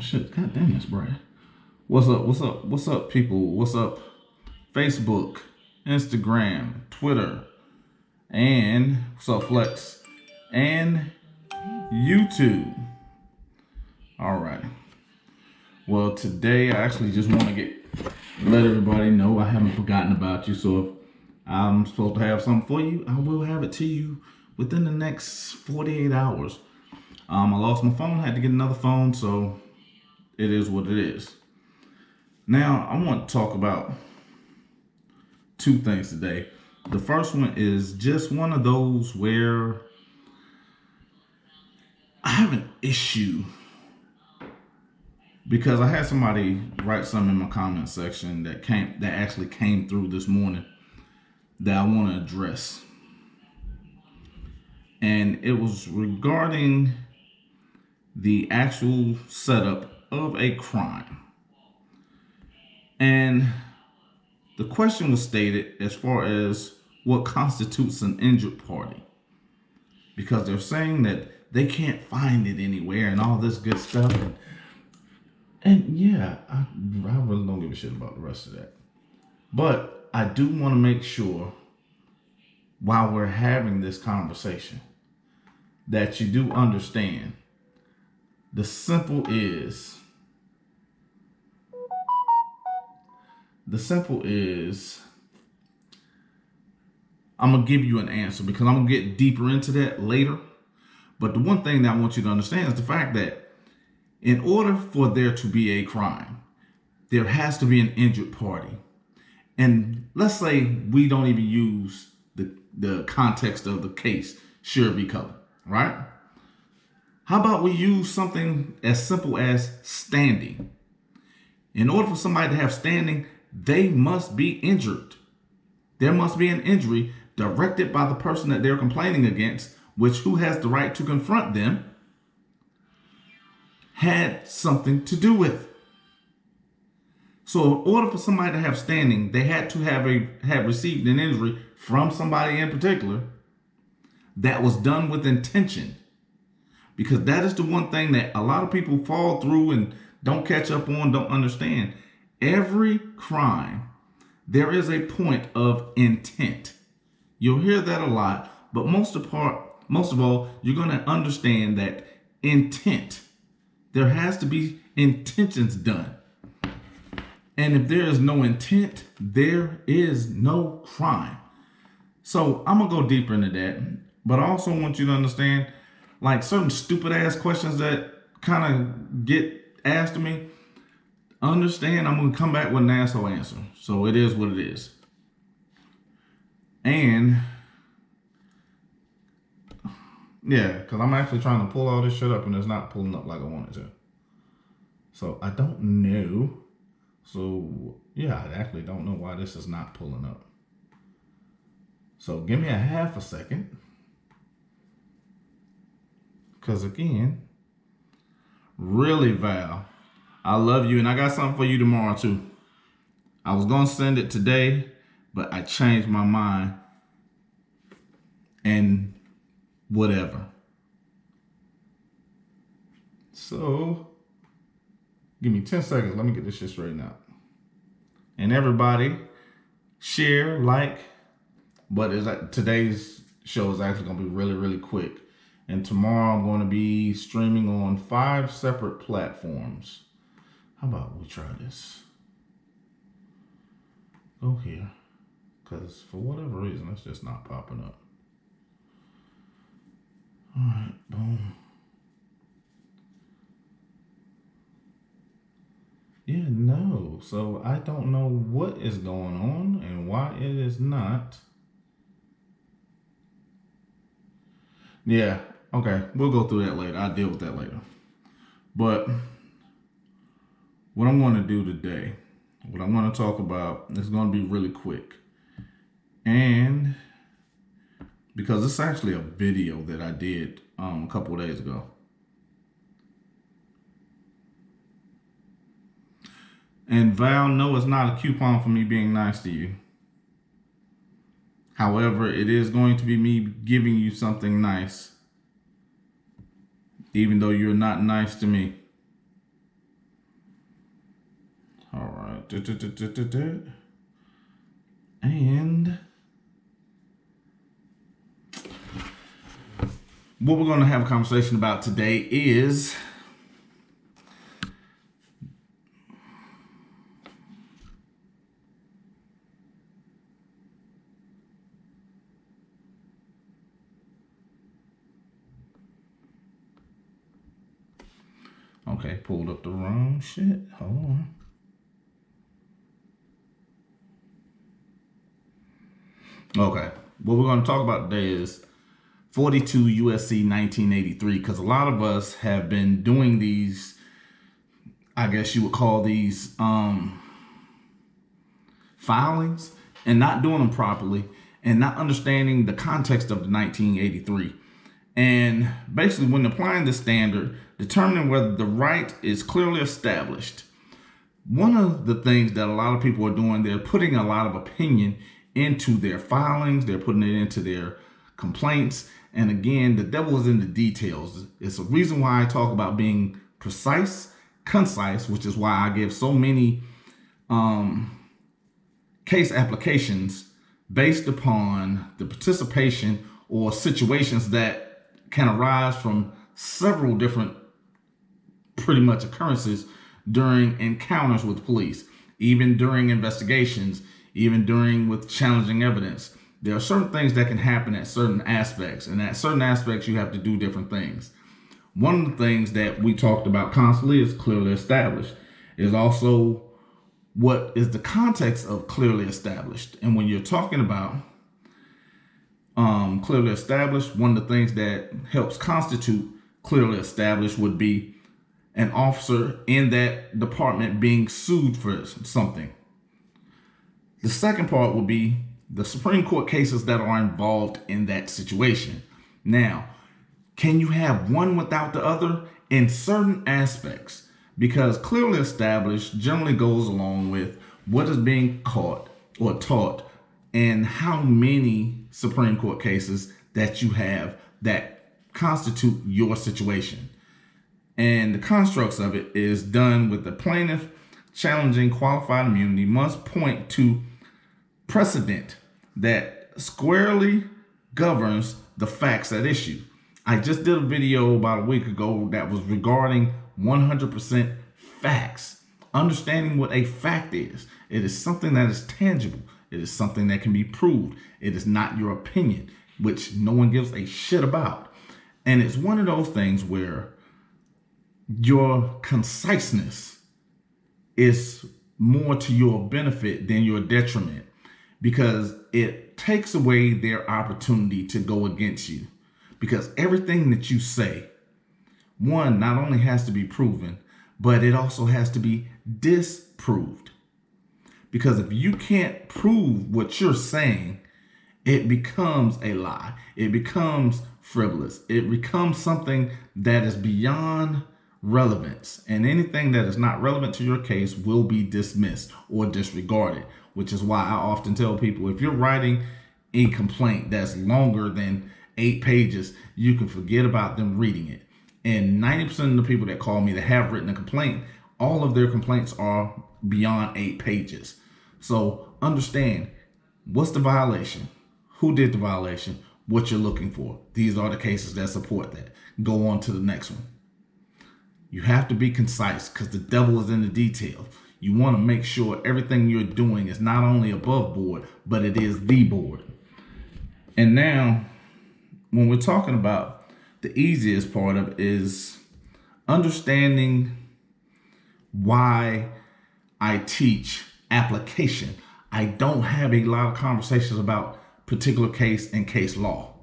shit. God damn this, Brad. What's up? What's up? What's up, people? What's up? Facebook, Instagram, Twitter, and what's up, Flex? And YouTube. All right. Well, today I actually just want to let everybody know I haven't forgotten about you. So if I'm supposed to have something for you, I will have it to you within the next 48 hours. I lost my phone, had to get another phone, so it is what it is. Now, I want to talk about two things today. The first one is just one of those where I have an issue because I had somebody write something in my comment section that actually came through this morning that I want to address. And it was regarding the actual setup of a crime. And the question was stated as far as what constitutes an injured party. Because they're saying that they can't find it anywhere and all this good stuff. And yeah, I really don't give a shit about the rest of that. But I do want to make sure while we're having this conversation that you do understand the simple is I'm going to give you an answer because I'm going to get deeper into that later. But the one thing that I want you to understand is the fact that in order for there to be a crime, there has to be an injured party. And let's say we don't even use the context of the case, Sure v. Cullen, right? How about we use something as simple as standing? In order for somebody to have standing, they must be injured. There must be an injury directed by the person that they're complaining against, which who has the right to confront them, had something to do with. So in order for somebody to have standing, they had to have received an injury from somebody in particular that was done with intention. Because that is the one thing that a lot of people fall through and don't catch up on, don't understand. Every crime, there is a point of intent. You'll hear that a lot, but most of all, you're going to understand that intent, there has to be intentions done. And if there is no intent, there is no crime. So I'm going to go deeper into that, but I also want you to understand like certain stupid ass questions that kind of get asked of me. Understand, I'm going to come back with an asshole answer. So it is what it is. And yeah, because I'm actually trying to pull all this shit up and it's not pulling up like I wanted to. So I don't know. So yeah, I actually don't know why this is not pulling up. So give me a half a second. Because again, really, Val, I love you and I got something for you tomorrow too. I was going to send it today, but I changed my mind and whatever. So give me 10 seconds. Let me get this shit straightened out. And everybody share, like, but today's show is actually going to be really, really quick. And tomorrow I'm going to be streaming on 5 separate platforms. How about we try this? Go here. Because for whatever reason, it's just not popping up. All right, boom. Yeah, no. So I don't know what is going on and why it is not. Yeah, okay. We'll go through that later. I'll deal with that later. But what I'm going to do today, what I'm going to talk about is going to be really quick. And because it's actually a video that I did a couple of days ago. And Val, no, it's not a coupon for me being nice to you. However, it is going to be me giving you something nice, even though you're not nice to me. And what we're going to have a conversation about today is okay, pulled up the wrong shit. Hold on. Okay, what we're going to talk about today is 42 USC 1983, because a lot of us have been doing these, I guess you would call these filings, and not doing them properly and not understanding the context of the 1983. And basically, when applying the standard, determining whether the right is clearly established. One of the things that a lot of people are doing, they're putting a lot of opinion into their filings, they're putting it into their complaints. And again, the devil is in the details. It's a reason why I talk about being precise, concise, which is why I give so many case applications based upon the participation or situations that can arise from several different pretty much occurrences during encounters with police, even during investigations, even during with challenging evidence. There are certain things that can happen at certain aspects, and at certain aspects you have to do different things. One of the things that we talked about constantly is clearly established. Is also what is the context of clearly established. And when you're talking about clearly established, one of the things that helps constitute clearly established would be an officer in that department being sued for something. The second part would be the Supreme Court cases that are involved in that situation. Now, can you have one without the other? In certain aspects, because clearly established generally goes along with what is being caught or taught and how many Supreme Court cases that you have that constitute your situation. And the constructs of it is done with the plaintiff challenging qualified immunity must point to precedent that squarely governs the facts at issue. I just did a video about a week ago that was regarding 100% facts. Understanding what a fact is. It is something that is tangible. It is something that can be proved. It is not your opinion, which no one gives a shit about. And it's one of those things where your conciseness is more to your benefit than your detriment, because it takes away their opportunity to go against you. Because everything that you say, one, not only has to be proven, but it also has to be disproved. Because if you can't prove what you're saying, it becomes a lie. It becomes frivolous. It becomes something that is beyond relevance. And anything that is not relevant to your case will be dismissed or disregarded, which is why I often tell people, if you're writing a complaint that's longer than 8 pages, you can forget about them reading it. And 90% of the people that call me that have written a complaint, all of their complaints are beyond 8 pages. So understand, what's the violation? Who did the violation? What you're looking for. These are the cases that support that. Go on to the next one. You have to be concise because the devil is in the detail. You want to make sure everything you're doing is not only above board, but it is the board. And now, when we're talking about the easiest part of it is understanding why I teach application. I don't have a lot of conversations about particular case and case law.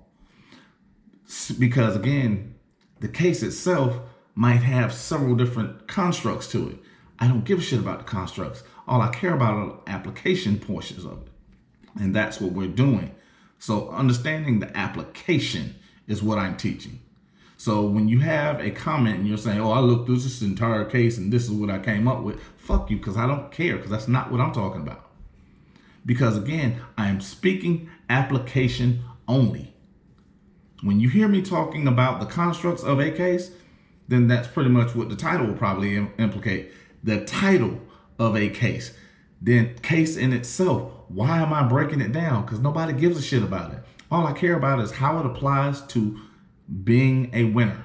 Because again, the case itself might have several different constructs to it. I don't give a shit about the constructs. All I care about are the application portions of it. And that's what we're doing. So understanding the application is what I'm teaching. So when you have a comment and you're saying, oh, I looked through this entire case and this is what I came up with, fuck you, because I don't care, because that's not what I'm talking about. Because again, I am speaking application only. When you hear me talking about the constructs of a case, then that's pretty much what the title will probably implicate. The title of a case. Then case in itself, why am I breaking it down? Because nobody gives a shit about it. All I care about is how it applies to being a winner.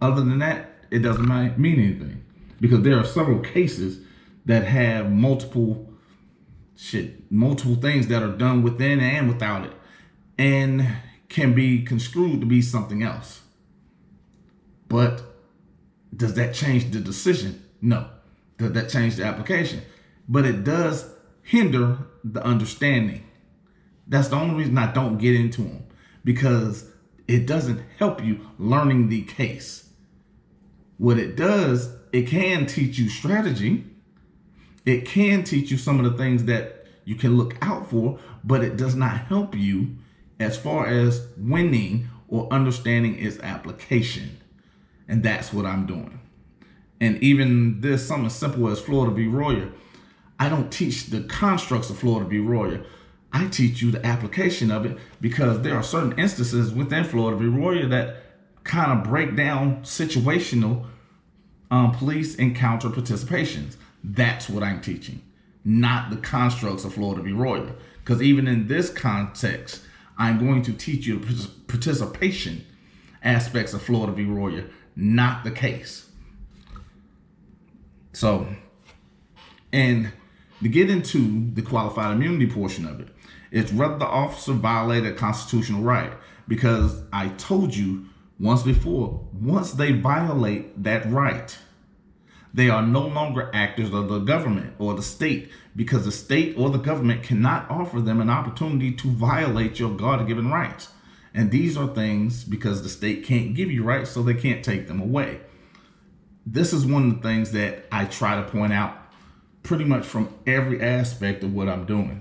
Other than that, it doesn't mean anything. Because there are several cases that have multiple things that are done within and without it, and can be construed to be something else. But does that change the decision? No. Does that change the application? But it does hinder the understanding. That's the only reason I don't get into them, because it doesn't help you learning the case. What it does, it can teach you strategy. It can teach you some of the things that you can look out for, but it does not help you as far as winning or understanding its application. And that's what I'm doing. And even this, something as simple as Florida v. Royer, I don't teach the constructs of Florida v. Royer. I teach you the application of it, because there are certain instances within Florida v. Royer that kind of break down situational police encounter participations. That's what I'm teaching, not the constructs of Florida v. Royer. Because even in this context, I'm going to teach you the participation aspects of Florida v. Royer, not the case. So, and to get into the qualified immunity portion of it, it's whether the officer violated a constitutional right. Because I told you once before, once they violate that right, they are no longer actors of the government or the state, because the state or the government cannot offer them an opportunity to violate your God-given rights. And these are things because the state can't give you rights, so they can't take them away. This is one of the things that I try to point out pretty much from every aspect of what I'm doing.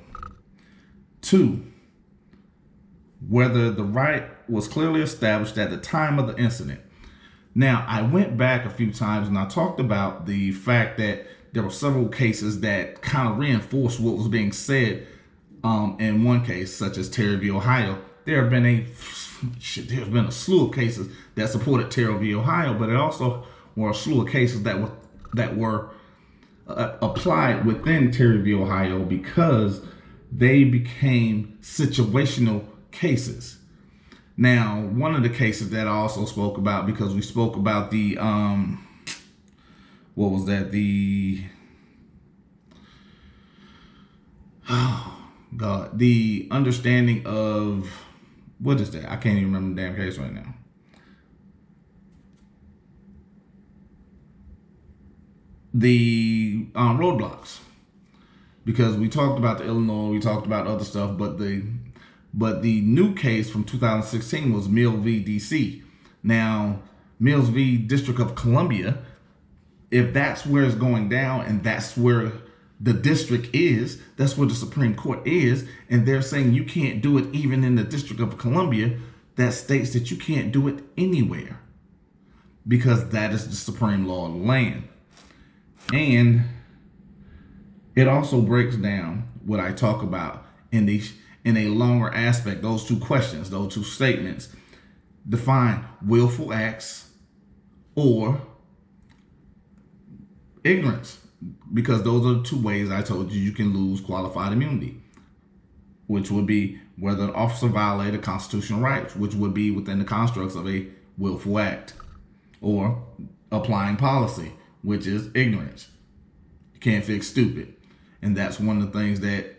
2, whether the right was clearly established at the time of the incident. Now, I went back a few times and I talked about the fact that there were several cases that kind of reinforced what was being said. In one case, such as Terry v. Ohio, there's been a slew of cases that supported Terry v. Ohio, but it also were a slew of cases that were applied within Terry v. Ohio, because they became situational cases. Now, one of the cases that I also spoke about, because we spoke about the, what was that? The understanding of, what is that? I can't even remember the damn case right now. The roadblocks. Because we talked about the Illinois, we talked about other stuff, but the new case from 2016 was Mills v. DC. Now, Mills v. District of Columbia, if that's where it's going down and that's where the district is, that's where the Supreme Court is, and they're saying you can't do it even in the District of Columbia, that states that you can't do it anywhere, because that is the supreme law of the land. And it also breaks down what I talk about in a longer aspect. Those two questions, those two statements define willful acts or ignorance, because those are the two ways I told you can lose qualified immunity, which would be whether an officer violated constitutional rights, which would be within the constructs of a willful act, or applying policy, which is ignorance. You can't fix stupid. And that's one of the things that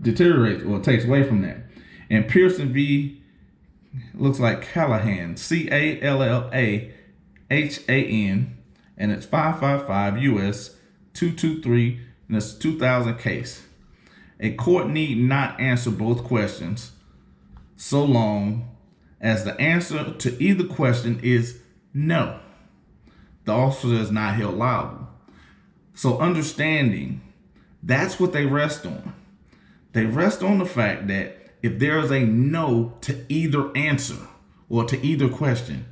deteriorates or takes away from that. And Pearson v. looks like Callahan, Callahan, and it's 555 US 223, and it's a 2000 case. A court need not answer both questions so long as the answer to either question is no. The officer is not held liable. So understanding, that's what they rest on. They rest on the fact that if there is a no to either answer or to either question,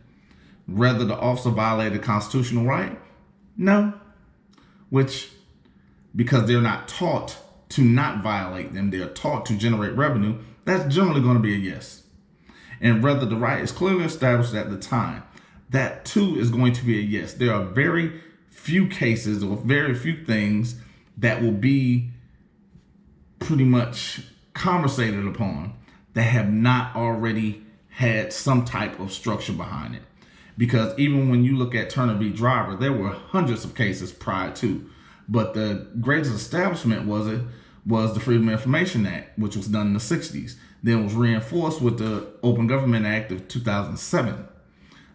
whether the officer violated a constitutional right, no. Which, because they're not taught to not violate them, they're taught to generate revenue, that's generally going to be a yes. And whether the right is clearly established at the time, that too is going to be a yes. There are very few cases or very few things that will be pretty much conversated upon that have not already had some type of structure behind it. Because even when you look at Turner v. Driver, there were hundreds of cases prior to, but the greatest establishment was the Freedom of Information Act, which was done in the 60s. Then was reinforced with the Open Government Act of 2007.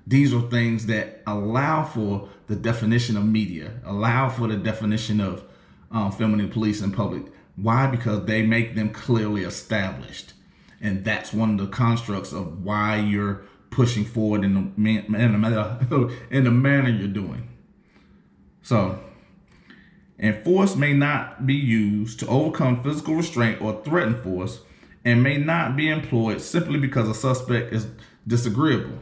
These are things that allow for the definition of media, allow for the definition of filming the police in public. Why? Because they make them clearly established. And that's one of the constructs of why you're pushing forward in the manner you're doing. So, and force may not be used to overcome physical restraint or threaten force, and may not be employed simply because a suspect is disagreeable.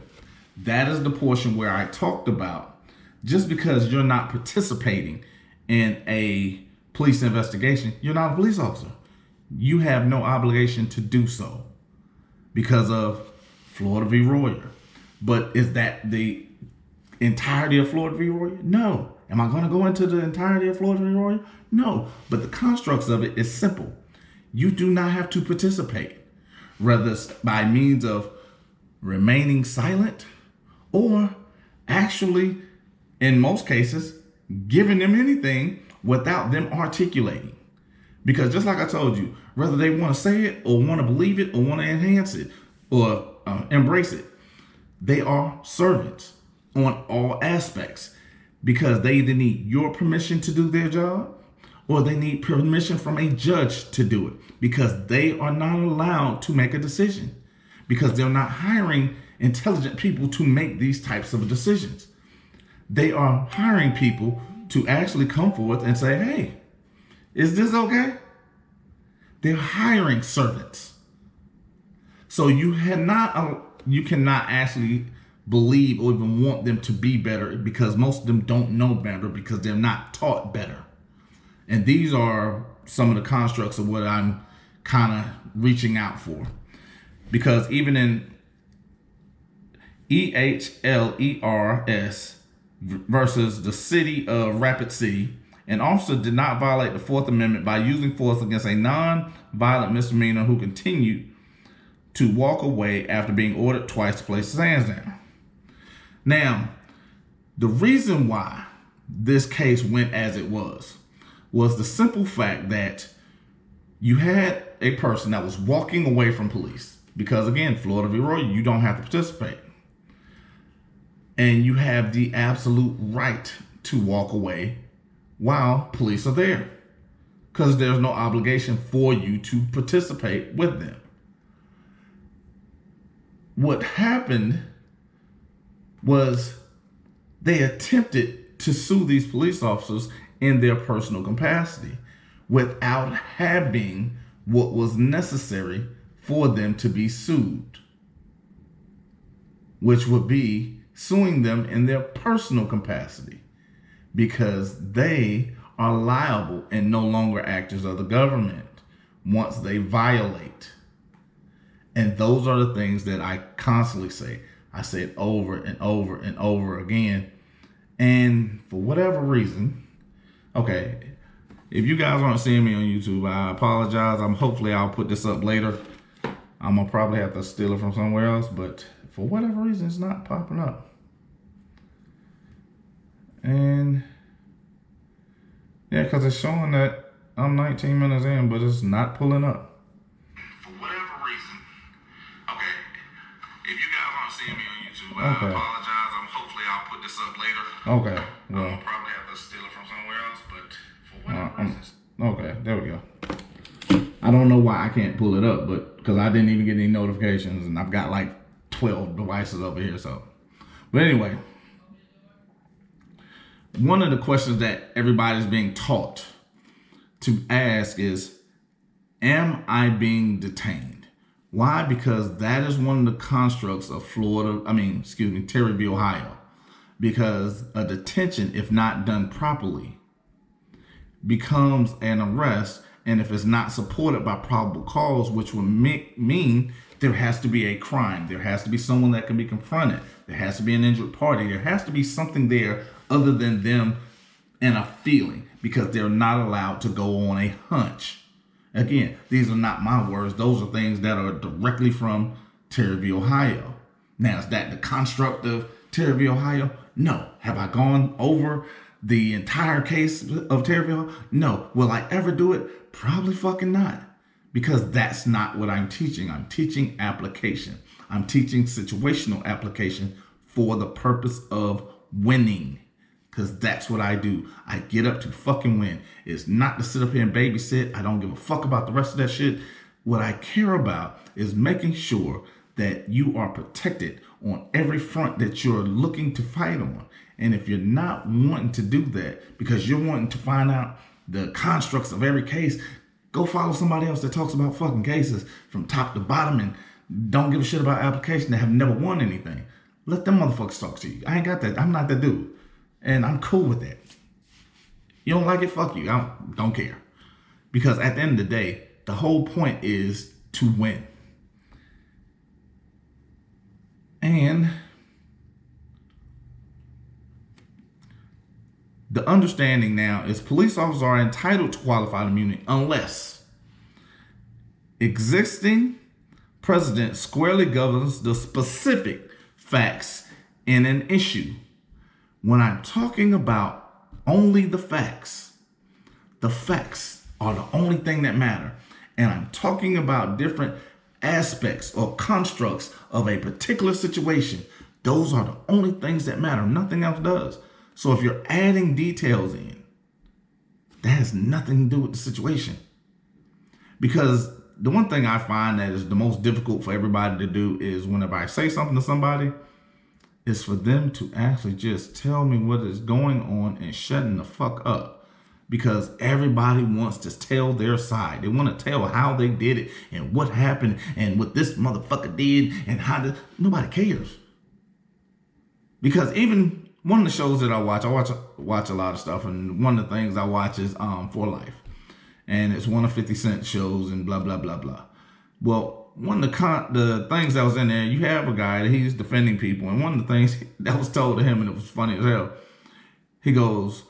That is the portion where I talked about just because you're not participating in a police investigation, you're not a police officer. You have no obligation to do so because of Florida v. Royer. But is that the entirety of Florida v. Royer? No. Am I going to go into the entirety of Florida v. Royer? No. But the constructs of it is simple. You do not have to participate, whether it's by means of remaining silent or actually, in most cases, giving them anything without them articulating. Because just like I told you, whether they want to say it or want to believe it or want to enhance it or embrace it, they are servants on all aspects because they either need your permission to do their job or they need permission from a judge to do it because they are not allowed to make a decision because they're not hiring intelligent people to make these types of decisions. They are hiring people to actually come forth and say, hey, is this okay? They're hiring servants. So you cannot actually believe or even want them to be better because most of them don't know better because they're not taught better. And these are some of the constructs of what I'm kind of reaching out for. Because even in EHLERS versus the city of Rapid City, an officer did not violate the Fourth Amendment by using force against a non-violent misdemeanor who continued to walk away after being ordered twice to place his hands down. Now, the reason why this case went as it was the simple fact that you had a person that was walking away from police because, again, Florida v. Royer, you don't have to participate. And you have the absolute right to walk away while police are there because there's no obligation for you to participate with them. What happened was they attempted to sue these police officers in their personal capacity without having what was necessary for them to be sued, which would be suing them in their personal capacity because they are liable and no longer actors of the government once they violate. And those are the things that I constantly say. I say it over and over and over again. And for whatever reason, okay, if you guys aren't seeing me on YouTube, I apologize. Hopefully I'll put this up later. I'm gonna probably have to steal it from somewhere else, but for whatever reason, it's not popping up. And yeah, because it's showing that I'm 19 minutes in, but it's not pulling up. For whatever reason. Okay, if you guys aren't seeing me on YouTube, I apologize. Hopefully I'll put this up later. Okay, well. I'll probably have to steal it from somewhere else, but for whatever reason. Okay, there we go. I don't know why I can't pull it up, but because I didn't even get any notifications, and I've got like 12 devices over here, so. But anyway, one of the questions that everybody's being taught to ask is, am I being detained? Why? Because that is one of the constructs of Terryville, Ohio. Because a detention, if not done properly, becomes an arrest, and if it's not supported by probable cause, which would mean there has to be a crime, there has to be someone that can be confronted, there has to be an injured party, there has to be something there other than them and a feeling because they're not allowed to go on a hunch. Again, these are not my words. Those are things that are directly from Terryville, Ohio. Now, is that the construct of Terryville, Ohio? No. Have I gone over the entire case of Terryville? No. Will I ever do it? Probably fucking not. Because that's not what I'm teaching. I'm teaching application. I'm teaching situational application for the purpose of winning. Because that's what I do. I get up to fucking win. It's not to sit up here and babysit. I don't give a fuck about the rest of that shit. What I care about is making sure that you are protected on every front that you're looking to fight on. And if you're not wanting to do that because you're wanting to find out the constructs of every case, go follow somebody else that talks about fucking cases from top to bottom and don't give a shit about application that have never won anything. Let them motherfuckers talk to you. I ain't got that. I'm not that dude. And I'm cool with that. You don't like it? Fuck you. I don't care. Because at the end of the day, the whole point is to win. And the understanding now is police officers are entitled to qualified immunity unless existing precedent squarely governs the specific facts in an issue. When I'm talking about only the facts are the only thing that matter. And I'm talking about different aspects or constructs of a particular situation. Those are the only things that matter. Nothing else does. So if you're adding details in, that has nothing to do with the situation. Because the one thing I find that is the most difficult for everybody to do is whenever I say something to somebody, is for them to actually just tell me what is going on and shutting the fuck up. Because everybody wants to tell their side. They want to tell how they did it and what happened and what this motherfucker did and how did. Nobody cares. Because even one of the shows that I watch a lot of stuff, and one of the things I watch is For Life. And it's one of 50 Cent shows and blah, blah, blah, blah. Well, one of the things that was in there, you have a guy that he's defending people. And one of the things that was told to him, and it was funny as hell, he goes,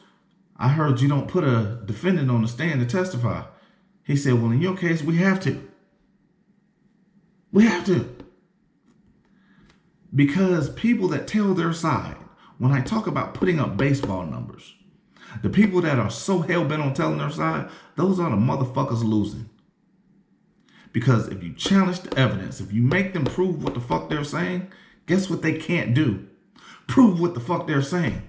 I heard you don't put a defendant on the stand to testify. He said, well, in your case, we have to. We have to. Because people that tell their side, when I talk about putting up baseball numbers, the people that are so hell-bent on telling their side, those are the motherfuckers losing. Because if you challenge the evidence, if you make them prove what the fuck they're saying, guess what they can't do? Prove what the fuck they're saying.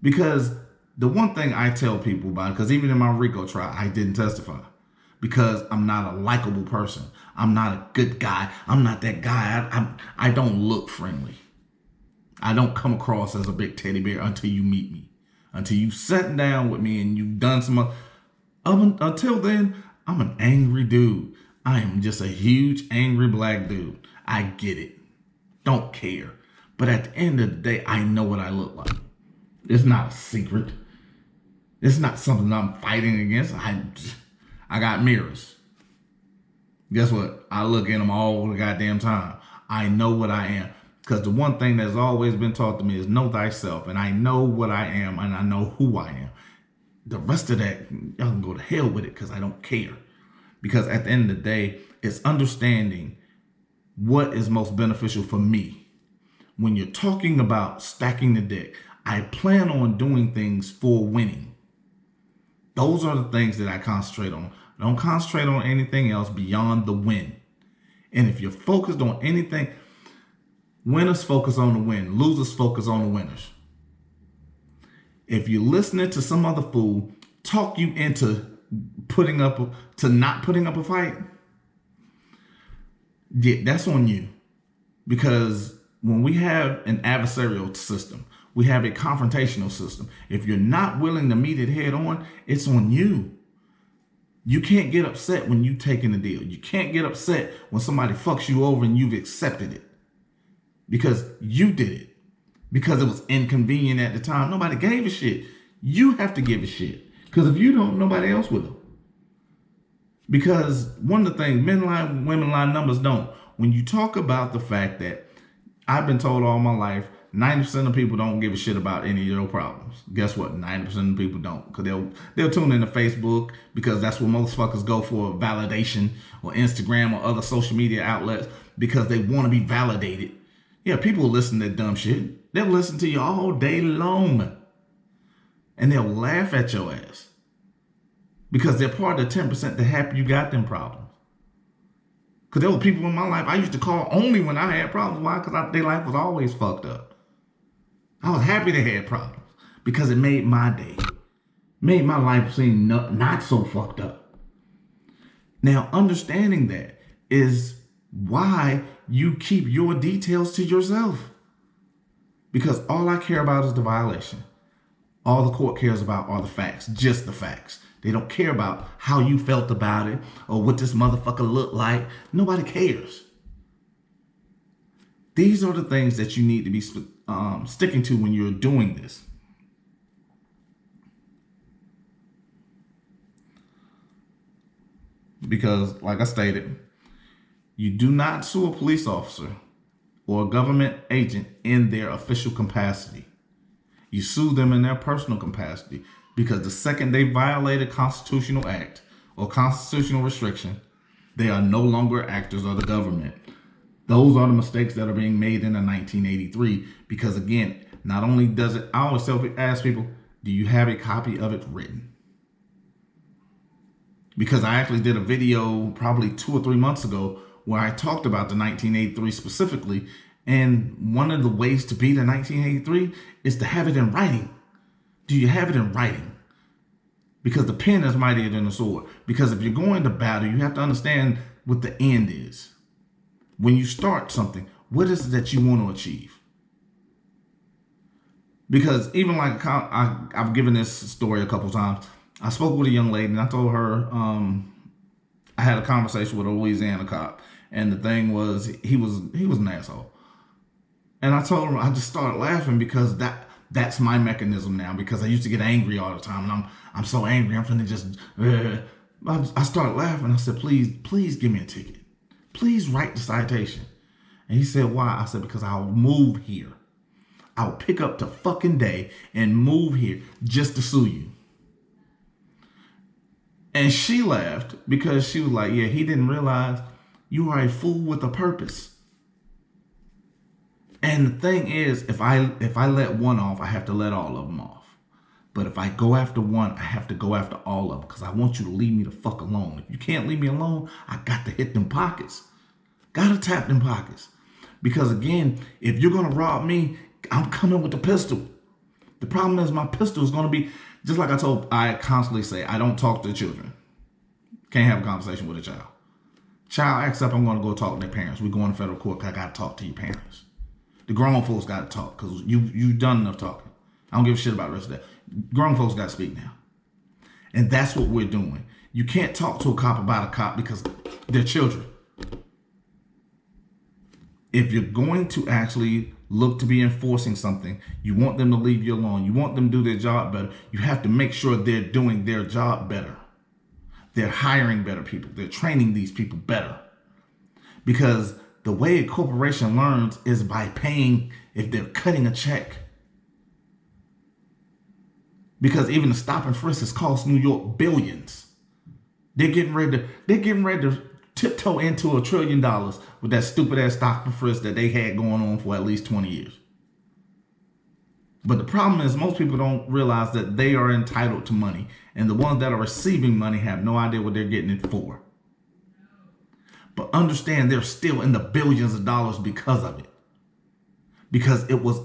Because the one thing I tell people about, because even in my RICO trial, I didn't testify. Because I'm not a likable person. I'm not a good guy. I'm not that guy. I don't look friendly. I don't come across as a big teddy bear until you meet me. Until you've sat down with me and you've done some... Until then, I'm an angry dude. I am just a huge angry black dude. I get it. Don't care. But at the end of the day, I know what I look like. It's not a secret. It's not something I'm fighting against. I got mirrors. Guess what? I look in them all the goddamn time. I know what I am. Because the one thing that's always been taught to me is know thyself. And I know what I am and I know who I am. The rest of that, y'all can go to hell with it because I don't care. Because at the end of the day, it's understanding what is most beneficial for me. When you're talking about stacking the deck, I plan on doing things for winning. Those are the things that I concentrate on. I don't concentrate on anything else beyond the win. And if you're focused on anything, winners focus on the win. Losers focus on the winners. If you're listening to some other fool talk you into not putting up a fight, yeah, that's on you. Because when we have an adversarial system, we have a confrontational system. If you're not willing to meet it head on, it's on you. You can't get upset when you taking a deal. You can't get upset when somebody fucks you over and you've accepted it. Because you did it. Because it was inconvenient at the time. Nobody gave a shit. You have to give a shit. Because if you don't, nobody else will. Because one of the things, men lie, women lie, numbers don't. When you talk about the fact that I've been told all my life 90% of people don't give a shit about any of your problems. Guess what? 90% of people don't, because they'll tune into Facebook, because that's what most fuckers go for, validation, or Instagram or other social media outlets, because they want to be validated. Yeah, people listen to that dumb shit. They'll listen to you all day long, and they'll laugh at your ass because they're part of the 10% that happy you got them problems. Because there were people in my life I used to call only when I had problems. Why? Because their life was always fucked up. I was happy they had problems because it made my day, made my life seem not so fucked up. Now, understanding that is why you keep your details to yourself. Because all I care about is the violation. All the court cares about are the facts, just the facts. They don't care about how you felt about it or what this motherfucker looked like. Nobody cares. These are the things that you need to be sticking to when you're doing this. Because, like I stated, you do not sue a police officer or a government agent in their official capacity. You sue them in their personal capacity, because the second they violate a constitutional act or constitutional restriction, they are no longer actors of the government. Those are the mistakes that are being made in the 1983. Because again, not only does it, I always ask people, do you have a copy of it written? Because I actually did a video probably 2 or 3 months ago where I talked about the 1983 specifically. And one of the ways to beat a 1983 is to have it in writing. Do you have it in writing? Because the pen is mightier than the sword. Because if you're going to battle, you have to understand what the end is. When you start something, what is it that you want to achieve? Because even like I've given this story a couple times. I spoke with a young lady and I told her I had a conversation with a Louisiana cop, and the thing was he was an asshole. And I told her, I just started laughing because that's my mechanism now, because I used to get angry all the time, and I'm so angry, I'm finna just I started laughing. I said, please give me a ticket. Please write the citation. And he said, why? I said, because I'll move here. I'll pick up the fucking day and move here just to sue you. And she laughed because she was like, yeah, he didn't realize you are a fool with a purpose. And the thing is, if I let one off, I have to let all of them off. But if I go after one, I have to go after all of them, because I want you to leave me the fuck alone. If you can't leave me alone, I got to hit them pockets. Gotta tap them pockets. Because again, if you're gonna rob me, I'm coming with the pistol. The problem is my pistol is gonna be, just like I constantly say, I don't talk to children. Can't have a conversation with a child. Child acts up, I'm gonna go talk to their parents. We go in federal court, I gotta talk to your parents. The grown folks gotta talk, because you've done enough talking. I don't give a shit about the rest of that. Grown folks gotta speak now. And that's what we're doing. You can't talk to a cop about a cop because they're children. If you're going to actually look to be enforcing something, you want them to leave you alone, you want them to do their job better, you have to make sure they're doing their job better. They're hiring better people. They're training these people better. Because the way a corporation learns is by paying, if they're cutting a check. Because even the stop and frisk has cost New York billions. They're getting ready to tiptoe into $1 trillion with that stupid ass stop and frisk that they had going on for at least 20 years. But the problem is most people don't realize that they are entitled to money, and the ones that are receiving money have no idea what they're getting it for. But understand they're still in the billions of dollars because of it. Because it was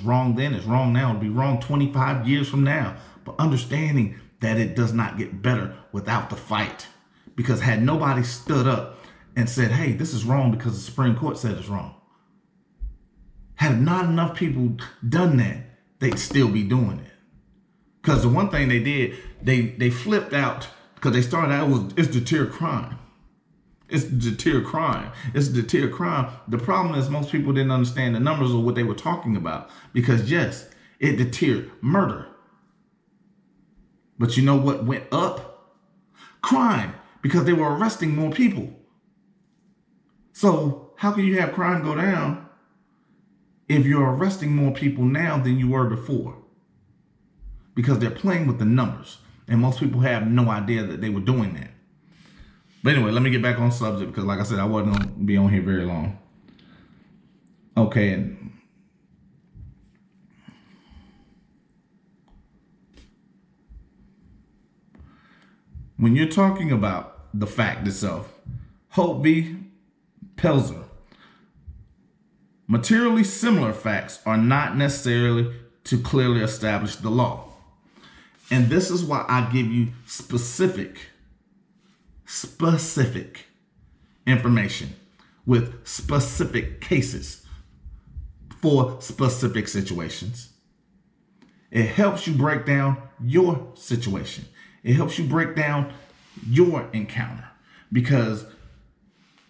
wrong then, it's wrong now, it'll be wrong 25 years from now. But understanding that it does not get better without the fight. Because had nobody stood up and said, hey, this is wrong because the Supreme Court said it's wrong. Had not enough people done that, they'd still be doing it. Because the one thing they did, they flipped out, because they started out it's deter crime. It's deter crime. It's deter crime. The problem is most people didn't understand the numbers of what they were talking about. Because yes, it deterred murder. But you know what went up? Crime. Because they were arresting more people. So how can you have crime go down if you're arresting more people now than you were before, because they're playing with the numbers. And most people have no idea that they were doing that. But anyway, let me get back on subject because, like I said, I wasn't going to be on here very long. Okay. And when you're talking about the fact itself, Hope v. Pelzer, materially similar facts are not necessarily to clearly establish the law. And this is why I give you specific information with specific cases for specific situations. It helps you break down your situation. It helps you break down your encounter because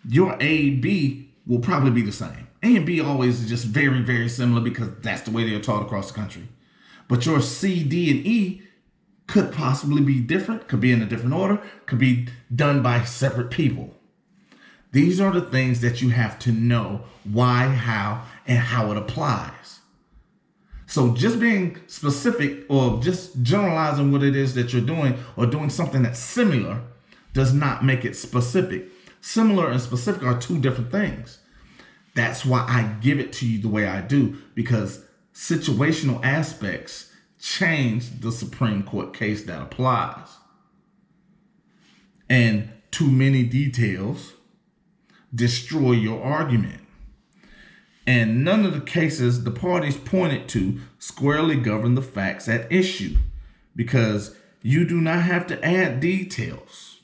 your A, B will probably be the same. A and B always is just very, very similar because that's the way they're taught across the country. But your C, D, and E could possibly be different, could be in a different order, could be done by separate people. These are the things that you have to know why, how, and how it applies. So just being specific or just generalizing what it is that you're doing or doing something that's similar does not make it specific. Similar and specific are two different things. That's why I give it to you the way I do, because situational aspects change the Supreme Court case that applies. And too many details destroy your argument. And none of the cases the parties pointed to squarely govern the facts at issue, because you do not have to add details.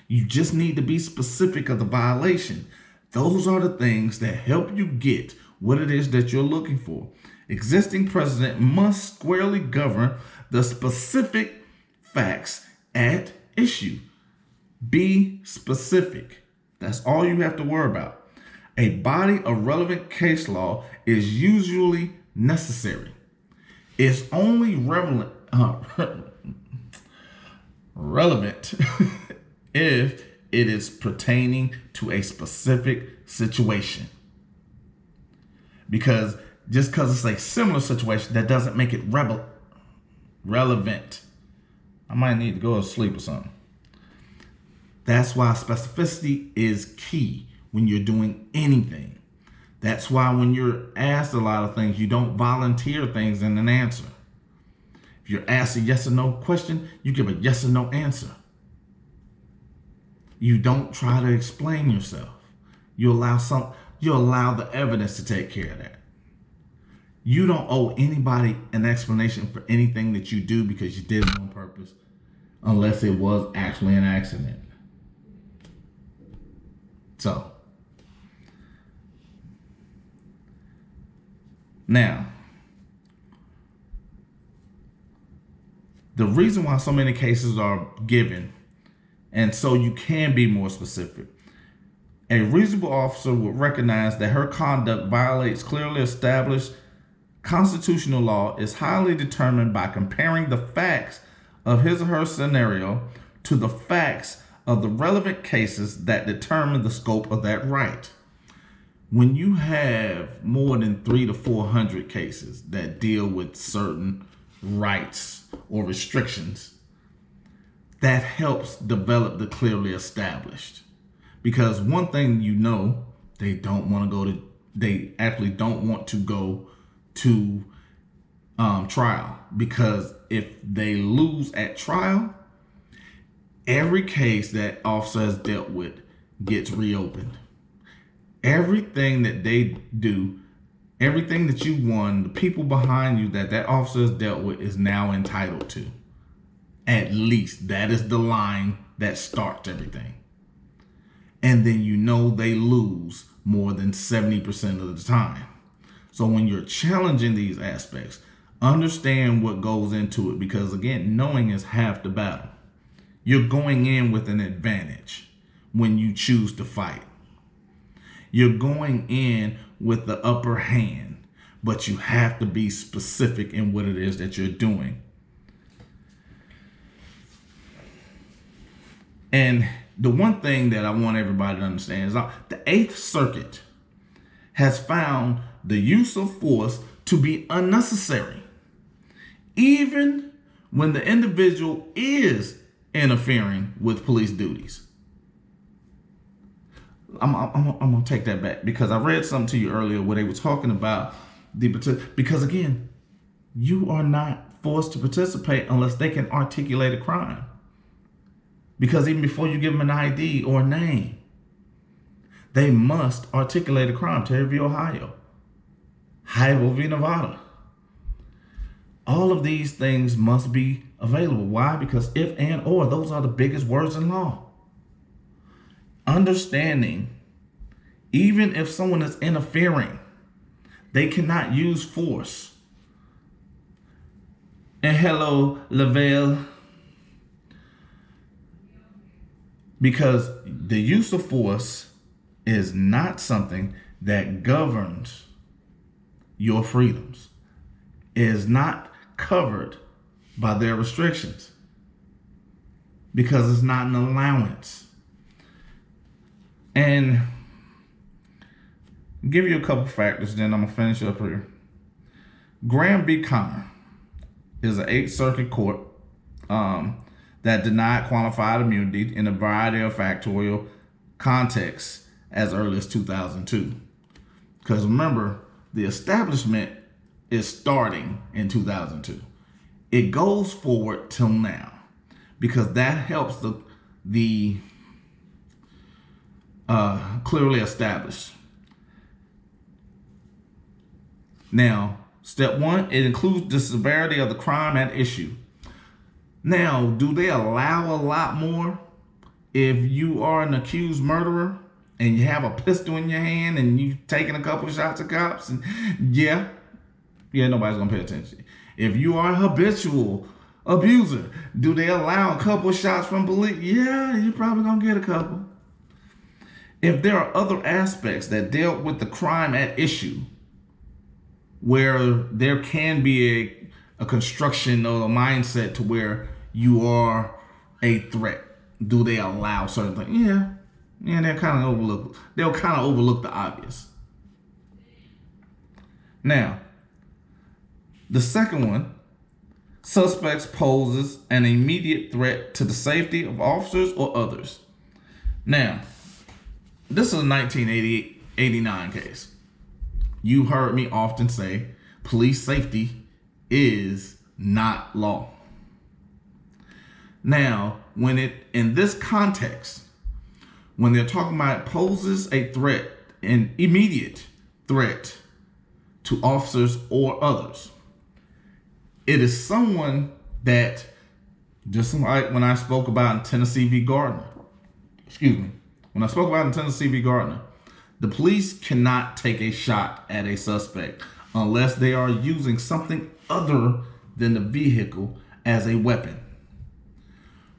You just need to be specific of the violation. Those are the things that help you get what it is that you're looking for. Existing precedent must squarely govern the specific facts at issue. Be specific. That's all you have to worry about. A body of relevant case law is usually necessary. It's only relevant if it is pertaining to a specific situation. Because just because it's a similar situation, that doesn't make it relevant. I might need to go to sleep or something. That's why specificity is key when you're doing anything. That's why when you're asked a lot of things, you don't volunteer things in an answer. If you're asked a yes or no question, you give a yes or no answer. You don't try to explain yourself. You allow the evidence to take care of that. You don't owe anybody an explanation for anything that you do because you did it on purpose, unless it was actually an accident. So, now, the reason why so many cases are given, and so you can be more specific. A reasonable officer would recognize that her conduct violates clearly established constitutional law is highly determined by comparing the facts of his or her scenario to the facts of the relevant cases that determine the scope of that right. When you have more than 300 to 400 cases that deal with certain rights or restrictions, that helps develop the clearly established. Because one thing they actually don't want to go to trial, because if they lose at trial, every case that officer has dealt with gets reopened. Everything that they do, everything that you won, the people behind you that officer has dealt with is now entitled to. At least that is the line that starts everything. And then they lose more than 70% of the time. So when you're challenging these aspects, understand what goes into it, because again, knowing is half the battle. You're going in with an advantage when you choose to fight. You're going in with the upper hand, but you have to be specific in what it is that you're doing. And the one thing that I want everybody to understand is the Eighth Circuit has found the use of force to be unnecessary, even when the individual is interfering with police duties. I'm going to take that back, because I read something to you earlier where they were talking about because again, you are not forced to participate unless they can articulate a crime. Because even before you give them an ID or a name, they must articulate a crime. Terry v. Ohio, Hybo v. Nevada. All of these things must be available. Why? Because if and or, those are the biggest words in law. Understanding, even if someone is interfering, they cannot use force. And hello, Lavelle. Because the use of force is not something that governs your freedoms. It is not covered by their restrictions, because it's not an allowance. And I'll give you a couple factors, then I'm going to finish up here. Graham v. Connor is an 8th Circuit court that denied qualified immunity in a variety of factorial contexts as early as 2002. Because remember, the establishment is starting in 2002. It goes forward till now, because that helps the clearly established. Now, step 1, it includes the severity of the crime at issue. Now, do they allow a lot more if you are an accused murderer and you have a pistol in your hand and you've taken a couple of shots at cops? And yeah, nobody's gonna pay attention. If you are a habitual abuser, do they allow a couple of shots from police? Yeah, you're probably gonna get a couple. If there are other aspects that deal with the crime at issue, where there can be a construction or a mindset to where you are a threat, do they allow certain things? Yeah, they'll kind of overlook the obvious. Now, the second one, suspects poses an immediate threat to the safety of officers or others. Now, this is a 1989 case. You heard me often say police safety is not law. Now, in this context, when they're talking about poses a threat, an immediate threat to officers or others, it is someone that, just like when I spoke about Tennessee v. Gardner, the police cannot take a shot at a suspect unless they are using something other than the vehicle as a weapon.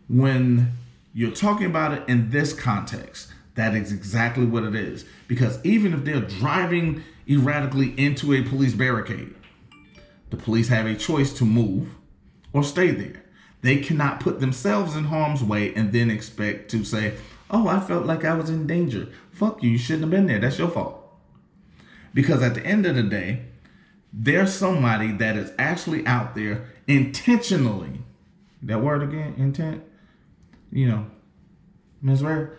When you're talking about it in this context, that is exactly what it is. Because even if they're driving erratically into a police barricade, the police have a choice to move or stay there. They cannot put themselves in harm's way and then expect to say, oh, I felt like I was in danger. Fuck you, you shouldn't have been there. That's your fault. Because at the end of the day, there's somebody that is actually out there intentionally. That word again, intent? Ms. Rare?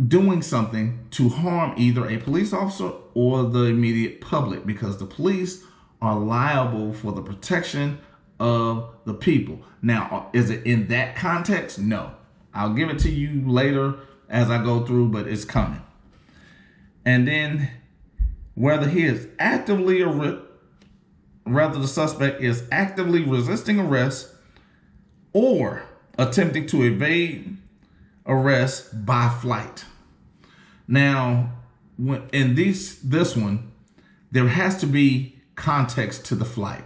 Doing something to harm either a police officer or the immediate public, because the police are liable for the protection of the people. Now, is it in that context? No. I'll give it to you later as I go through, but it's coming. And then whether the suspect is actively resisting arrest or attempting to evade arrest by flight. Now, in this one, there has to be context to the flight.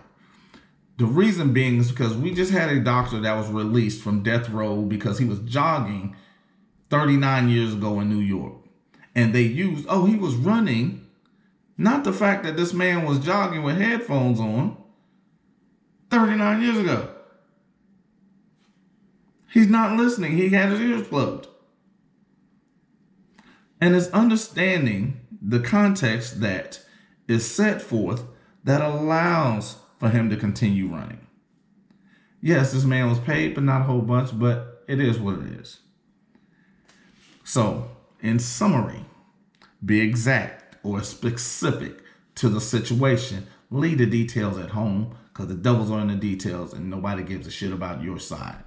The reason being is because we just had a doctor that was released from death row because he was jogging 39 years ago in New York. And they used, he was running, not the fact that this man was jogging with headphones on 39 years ago. He's not listening. He had his ears plugged. And it's understanding the context that is set forth that allows for him to continue running. Yes, this man was paid, but not a whole bunch, but it is what it is. So, in summary, be exact or specific to the situation. Leave the details at home, because the devils are in the details and nobody gives a shit about your side.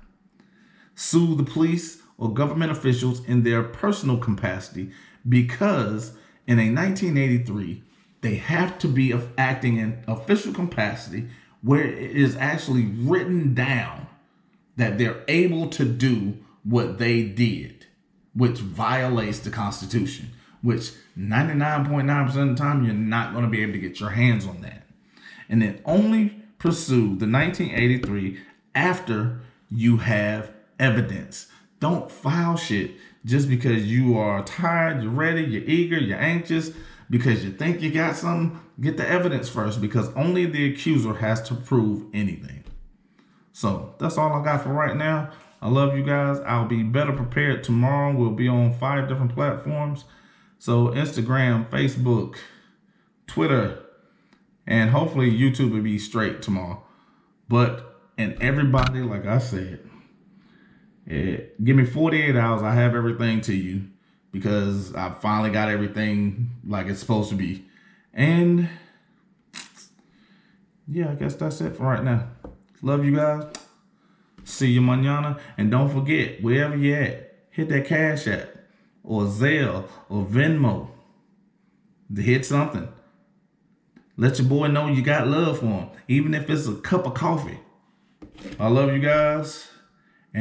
Sue the police or government officials in their personal capacity, because in a 1983, they have to be acting in official capacity where it is actually written down that they're able to do what they did, which violates the Constitution, which 99.9% of the time, you're not going to be able to get your hands on that. And then only pursue the 1983 after you have evidence. Don't file shit just because you are tired, you're ready, you're eager, you're anxious, because you think you got something. Get the evidence first, because only the accuser has to prove anything. So that's all I got for right now. I love you guys. I'll be better prepared tomorrow. We'll be on 5 different platforms. So Instagram, Facebook, Twitter, and hopefully YouTube will be straight tomorrow. And everybody, like I said, give me 48 hours. I have everything to you, because I finally got everything like it's supposed to be. And yeah, I guess that's it for right now. Love you guys. See you mañana. And don't forget, wherever you're at, hit that Cash App or Zelle or Venmo. Hit something. Let your boy know you got love for him, even if it's a cup of coffee. I love you guys.